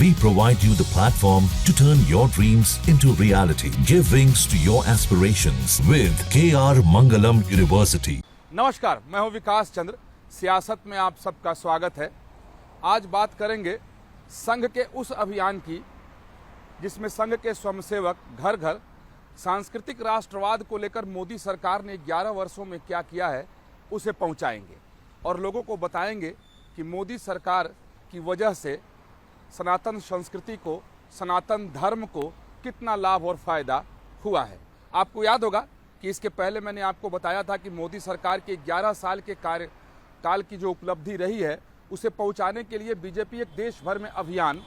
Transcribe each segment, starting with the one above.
We provide you the platform to turn your dreams into reality. Give wings to your aspirations with KR Mangalam University. नमस्कार, मैं हूं विकास चंद्र। सियासत में आप सबका स्वागत है। आज बात करेंगे संघ के उस अभियान की जिसमें संघ के स्वयंसेवक घर घर सांस्कृतिक राष्ट्रवाद को लेकर मोदी सरकार ने 11 वर्षों में क्या किया है उसे पहुंचाएंगे और लोगों को बताएंगे कि मोदी सरकार की वजह से सनातन संस्कृति को, सनातन धर्म को कितना लाभ और फायदा हुआ है। आपको याद होगा कि इसके पहले मैंने आपको बताया था कि मोदी सरकार के 11 साल के कार्यकाल की जो उपलब्धि रही है उसे पहुंचाने के लिए बीजेपी एक देश भर में अभियान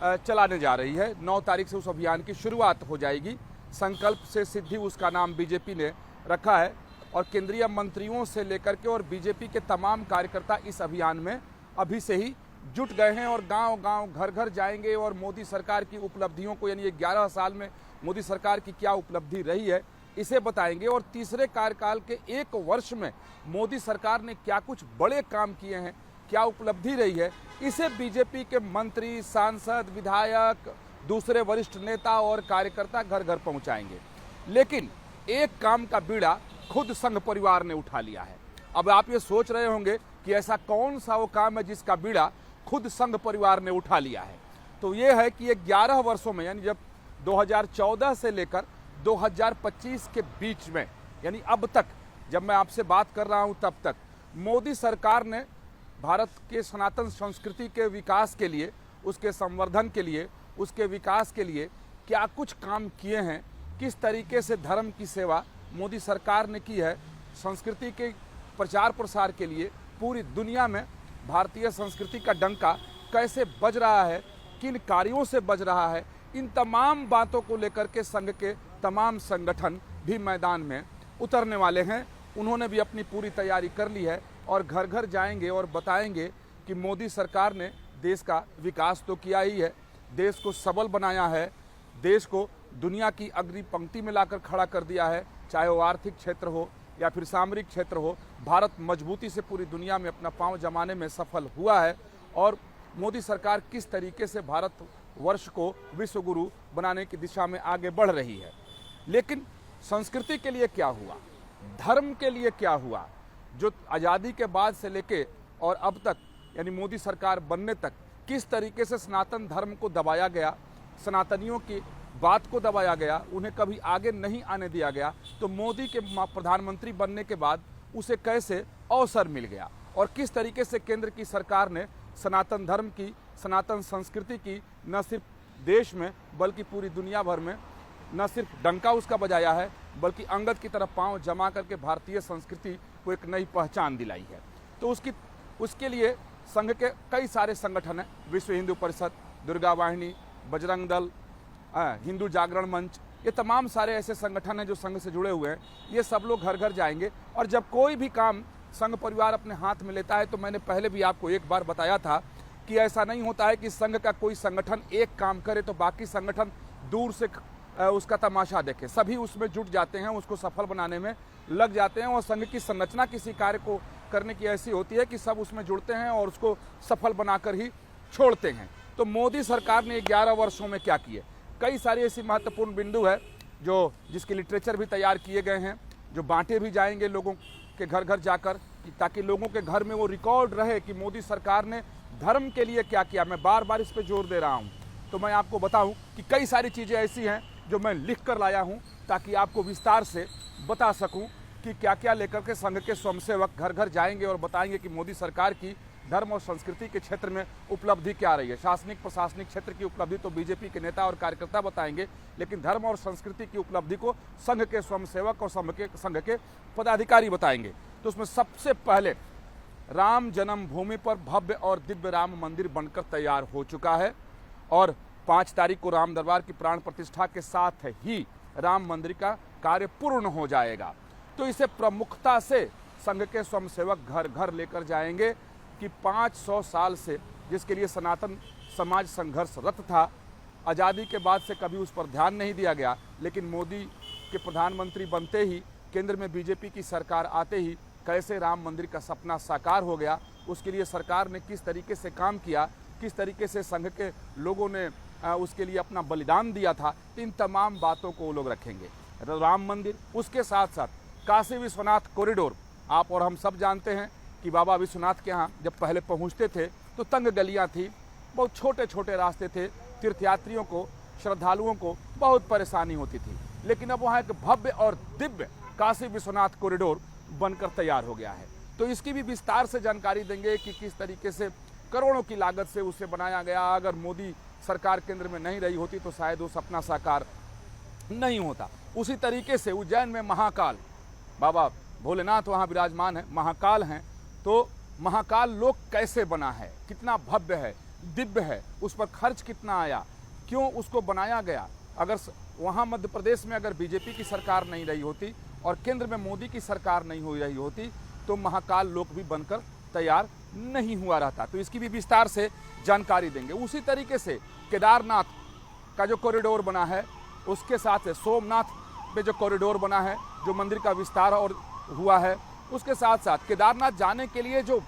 चलाने जा रही है। 9 तारीख से उस अभियान की शुरुआत हो जाएगी। संकल्प से सिद्धि उसका नाम बीजेपी ने रखा है और केंद्रीय मंत्रियों से लेकर के और बीजेपी के तमाम कार्यकर्ता इस अभियान में अभी से ही जुट गए हैं और गांव-गांव, घर-घर जाएंगे और मोदी सरकार की उपलब्धियों को, यानी 11 साल में मोदी सरकार की क्या उपलब्धि रही है इसे बताएंगे और तीसरे कार्यकाल के 1 वर्ष में मोदी सरकार ने क्या कुछ बड़े काम किए हैं, क्या उपलब्धि रही है, इसे बीजेपी के मंत्री, सांसद, विधायक, दूसरे वरिष्ठ नेता और कार्यकर्ता घर घर पहुंचाएंगे। लेकिन एक काम का बीड़ा खुद संघ परिवार ने उठा लिया है। अब आप ये सोच रहे होंगे कि ऐसा कौन सा वो काम है जिसका बीड़ा खुद संघ परिवार ने उठा लिया है। तो ये है कि ये 11 वर्षों में, यानी जब 2014 से लेकर 2025 के बीच में, यानी अब तक जब मैं आपसे बात कर रहा हूं तब तक मोदी सरकार ने भारत के सनातन संस्कृति के विकास के लिए, उसके संवर्धन के लिए, उसके विकास के लिए क्या कुछ काम किए हैं, किस तरीके से धर्म की सेवा मोदी सरकार ने की है, संस्कृति के प्रचार प्रसार के लिए पूरी दुनिया में भारतीय संस्कृति का डंका कैसे बज रहा है, किन कार्यों से बज रहा है, इन तमाम बातों को लेकर के संघ के तमाम संगठन भी मैदान में उतरने वाले हैं। उन्होंने भी अपनी पूरी तैयारी कर ली है और घर घर जाएंगे और बताएंगे कि मोदी सरकार ने देश का विकास तो किया ही है, देश को सबल बनाया है, देश को दुनिया की अग्नि पंक्ति में लाकर खड़ा कर दिया है। चाहे वो आर्थिक क्षेत्र हो या फिर सामरिक क्षेत्र हो, भारत मजबूती से पूरी दुनिया में अपना पांव जमाने में सफल हुआ है और मोदी सरकार किस तरीके से भारत वर्ष को विश्व गुरु बनाने की दिशा में आगे बढ़ रही है। लेकिन संस्कृति के लिए क्या हुआ, धर्म के लिए क्या हुआ, जो आज़ादी के बाद से लेके और अब तक, यानी मोदी सरकार बनने तक किस तरीके से सनातन धर्म को दबाया गया, सनातनियों की बात को दबाया गया, उन्हें कभी आगे नहीं आने दिया गया, तो मोदी के प्रधानमंत्री बनने के बाद उसे कैसे अवसर मिल गया और किस तरीके से केंद्र की सरकार ने सनातन धर्म की, सनातन संस्कृति की न सिर्फ देश में बल्कि पूरी दुनिया भर में न सिर्फ डंका उसका बजाया है बल्कि अंगद की तरफ पांव जमा करके भारतीय संस्कृति को एक नई पहचान दिलाई है। तो उसके लिए संघ के कई सारे संगठन हैं, विश्व हिंदू परिषद, दुर्गा वाहिनी, बजरंग दल, हिंदू जागरण मंच, ये तमाम सारे ऐसे संगठन हैं जो संघ से जुड़े हुए हैं। ये सब लोग घर घर जाएंगे और जब कोई भी काम संघ परिवार अपने हाथ में लेता है, तो मैंने पहले भी आपको एक बार बताया था कि ऐसा नहीं होता है कि संघ का कोई संगठन एक काम करे तो बाकी संगठन दूर से उसका तमाशा देखे। सभी उसमें जुट जाते हैं, उसको सफल बनाने में लग जाते हैं और संघ की संरचना किसी कार्य को करने की ऐसी होती है कि सब उसमें जुड़ते हैं और उसको सफल बनाकर ही छोड़ते हैं। तो मोदी सरकार ने 11 वर्षों में क्या किए, कई सारी ऐसी महत्वपूर्ण बिंदु है जो जिसके लिटरेचर भी तैयार किए गए हैं, जो बांटे भी जाएंगे लोगों के घर घर जाकर, ताकि लोगों के घर में वो रिकॉर्ड रहे कि मोदी सरकार ने धर्म के लिए क्या किया। मैं बार बार इस पर जोर दे रहा हूँ। तो मैं आपको बताऊँ कि कई सारी चीज़ें ऐसी हैं जो मैं लिख कर लाया हूँ ताकि आपको विस्तार से बता सकूँ कि क्या क्या लेकर के संघ के स्वयंसेवक घर घर जाएंगे और बताएंगे कि मोदी सरकार की धर्म और संस्कृति के क्षेत्र में उपलब्धि क्या रही है। शासनिक प्रशासनिक क्षेत्र की उपलब्धि तो बीजेपी के नेता और कार्यकर्ता बताएंगे, लेकिन धर्म और संस्कृति की उपलब्धि को संघ के स्वयंसेवक और संघ के पदाधिकारी बताएंगे। तो उसमें सबसे पहले राम जन्मभूमि पर भव्य और दिव्य राम मंदिर बनकर तैयार हो चुका है और 5 तारीख को राम दरबार की प्राण प्रतिष्ठा के साथ ही राम मंदिर का कार्य पूर्ण हो जाएगा। तो इसे प्रमुखता से संघ के स्वयंसेवक घर घर लेकर जाएंगे कि 500 साल से जिसके लिए सनातन समाज संघर्षरत था, आज़ादी के बाद से कभी उस पर ध्यान नहीं दिया गया, लेकिन मोदी के प्रधानमंत्री बनते ही, केंद्र में बीजेपी की सरकार आते ही कैसे राम मंदिर का सपना साकार हो गया, उसके लिए सरकार ने किस तरीके से काम किया, किस तरीके से संघ के लोगों ने उसके लिए अपना बलिदान दिया था, तो इन तमाम बातों को वो लोग रखेंगे। राम मंदिर, उसके साथ साथ काशी विश्वनाथ कॉरिडोर। आप और हम सब जानते हैं कि बाबा विश्वनाथ के यहाँ जब पहले पहुँचते थे तो तंग गलियाँ थी, बहुत छोटे छोटे रास्ते थे, तीर्थयात्रियों को, श्रद्धालुओं को बहुत परेशानी होती थी। लेकिन अब वहाँ एक भव्य और दिव्य काशी विश्वनाथ कॉरिडोर बनकर तैयार हो गया है। तो इसकी भी विस्तार से जानकारी देंगे कि किस तरीके से करोड़ों की लागत से उसे बनाया गया। अगर मोदी सरकार केंद्र में नहीं रही होती तो शायद वो सपना साकार नहीं होता। उसी तरीके से उज्जैन में महाकाल, बाबा भोलेनाथ वहाँ विराजमान है, महाकाल हैं। तो महाकाल लोक कैसे बना है, कितना भव्य है, दिव्य है, उस पर खर्च कितना आया, क्यों उसको बनाया गया। अगर वहाँ मध्य प्रदेश में अगर बीजेपी की सरकार नहीं रही होती और केंद्र में मोदी की सरकार नहीं हो रही होती तो महाकाल लोक भी बनकर तैयार नहीं हुआ रहता। तो इसकी भी विस्तार से जानकारी देंगे। उसी तरीके से केदारनाथ का जो कॉरिडोर बना है, उसके साथ सोमनाथ में जो कॉरिडोर बना है, जो मंदिर का विस्तार और हुआ है, उसके साथ साथ केदारनाथ जाने के लिए जो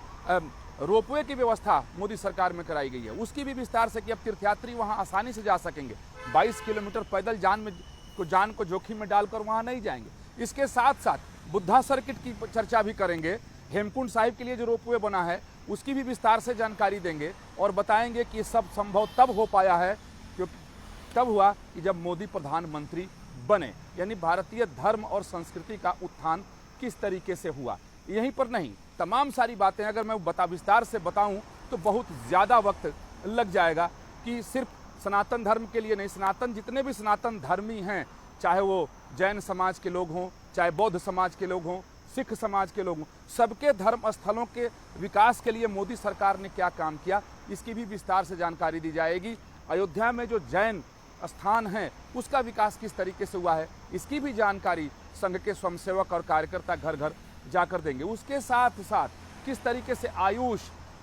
रोपवे की व्यवस्था मोदी सरकार में कराई गई है, उसकी भी विस्तार से कि अब तीर्थयात्री वहां आसानी से जा सकेंगे। 22 किलोमीटर पैदल जान को जोखिम में डालकर वहां नहीं जाएंगे। इसके साथ साथ बुद्धा सर्किट की चर्चा भी करेंगे। हेमकुंड साहिब के लिए जो रोपवे बना है उसकी भी विस्तार से जानकारी देंगे और बताएंगे कि सब संभव तब हो पाया है, क्योंकि तब हुआ कि जब मोदी प्रधानमंत्री बने, यानी भारतीय धर्म और संस्कृति का उत्थान किस तरीके से हुआ। यहीं पर नहीं, तमाम सारी बातें अगर मैं विस्तार से बताऊं तो बहुत ज़्यादा वक्त लग जाएगा कि सिर्फ सनातन धर्म के लिए नहीं, जितने भी सनातन धर्मी हैं, चाहे वो जैन समाज के लोग हों, चाहे बौद्ध समाज के लोग हों, सिख समाज के लोग हों, सबके धर्म स्थलों के विकास के लिए मोदी सरकार ने क्या काम किया, इसकी भी विस्तार से जानकारी दी जाएगी। अयोध्या में जो जैन स्थान है उसका विकास किस तरीके से हुआ है, इसकी भी जानकारी संघ के स्वयंसेवक और कार्यकर्ता घर घर जाकर देंगे। उसके साथ साथ किस तरीके से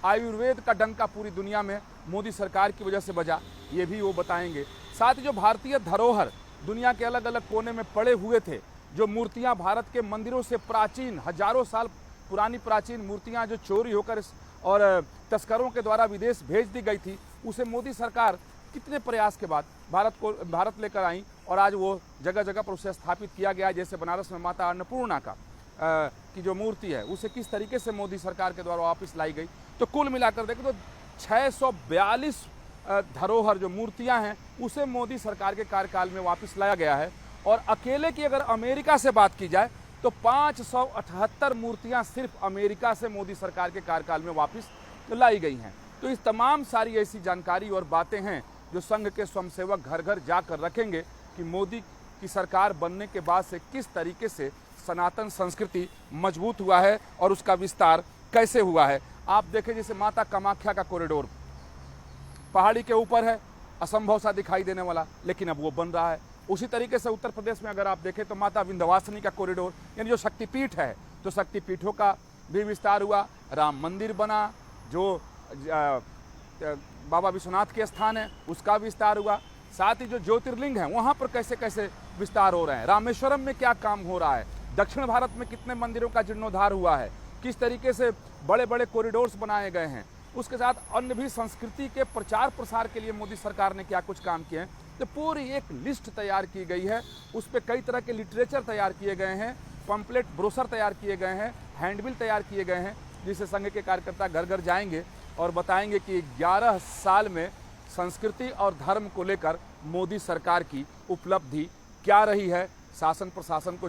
आयुर्वेद का डंका पूरी दुनिया में मोदी सरकार की वजह से बजा, ये भी वो बताएंगे। साथ ही जो भारतीय धरोहर दुनिया के अलग अलग कोने में पड़े हुए थे, जो मूर्तियां भारत के मंदिरों से प्राचीन, हजारों साल पुरानी प्राचीन मूर्तियां जो चोरी होकर और तस्करों के द्वारा विदेश भेज दी गई थी, उसे मोदी सरकार कितने प्रयास के बाद भारत लेकर आई और आज वो जगह जगह पर उसे स्थापित किया गया। जैसे बनारस में माता अन्नपूर्णा की जो मूर्ति है उसे किस तरीके से मोदी सरकार के द्वारा वापस लाई गई। तो कुल मिलाकर देखें तो 642 धरोहर जो मूर्तियां हैं उसे मोदी सरकार के कार्यकाल में वापस लाया गया है। और अकेले की अगर अमेरिका से बात की जाए तो 578 मूर्तियां सिर्फ अमेरिका से मोदी सरकार के कार्यकाल में वापस लाई गई हैं। तो इस तमाम सारी ऐसी जानकारी और बातें हैं जो संघ के स्वयंसेवक घर घर जाकर रखेंगे कि मोदी की सरकार बनने के बाद से किस तरीके से सनातन संस्कृति मजबूत हुआ है और उसका विस्तार कैसे हुआ है। आप देखें जैसे माता कामाख्या का कॉरिडोर पहाड़ी के ऊपर है, असंभव सा दिखाई देने वाला, लेकिन अब वो बन रहा है। उसी तरीके से उत्तर प्रदेश में अगर आप देखें तो माता विंध्यवासिनी का कॉरिडोर, यानी जो शक्तिपीठ है, तो शक्तिपीठों का भी विस्तार हुआ। राम मंदिर बना, जो बाबा विश्वनाथ के स्थान है उसका विस्तार हुआ। साथ ही जो ज्योतिर्लिंग है वहाँ पर कैसे कैसे विस्तार हो रहे हैं। रामेश्वरम में क्या काम हो रहा है, दक्षिण भारत में कितने मंदिरों का जीर्णोद्धार हुआ है, किस तरीके से बड़े बड़े कॉरिडोर्स बनाए गए हैं। उसके साथ अन्य भी संस्कृति के प्रचार प्रसार के लिए मोदी सरकार ने क्या कुछ काम किए हैं। तो पूरी एक लिस्ट तैयार की गई है, उस पर कई तरह के लिटरेचर तैयार किए गए हैं, पम्पलेट ब्रोशर तैयार किए गए हैं, हैंडबिल तैयार किए गए हैं, जिसे संघ के कार्यकर्ता घर घर जाएंगे और बताएंगे कि 11 साल में संस्कृति और धर्म को लेकर मोदी सरकार की उपलब्धि क्या रही है। शासन प्रशासन को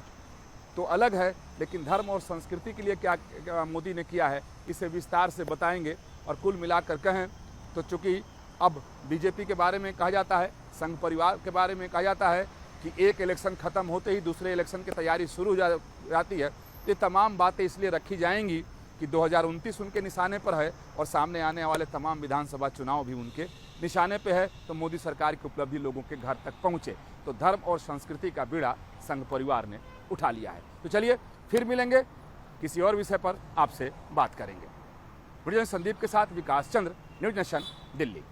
तो अलग है, लेकिन धर्म और संस्कृति के लिए क्या मोदी ने किया है, इसे विस्तार से बताएंगे। और कुल मिलाकर कहें तो चूँकि अब बीजेपी के बारे में कहा जाता है, संघ परिवार के बारे में कहा जाता है कि एक इलेक्शन ख़त्म होते ही दूसरे इलेक्शन की तैयारी शुरू हो जाती है। ये तमाम बातें इसलिए रखी जाएंगी कि 2029 उनके निशाने पर है और सामने आने वाले तमाम विधानसभा चुनाव भी उनके निशाने पे है। तो मोदी सरकार की उपलब्धि लोगों के घर तक पहुँचे, तो धर्म और संस्कृति का बीड़ा संघ परिवार ने उठा लिया है। तो चलिए फिर मिलेंगे, किसी और विषय पर आपसे बात करेंगे। वीडियो संदीप के साथ विकास चंद्र, न्यूज नेशन, दिल्ली।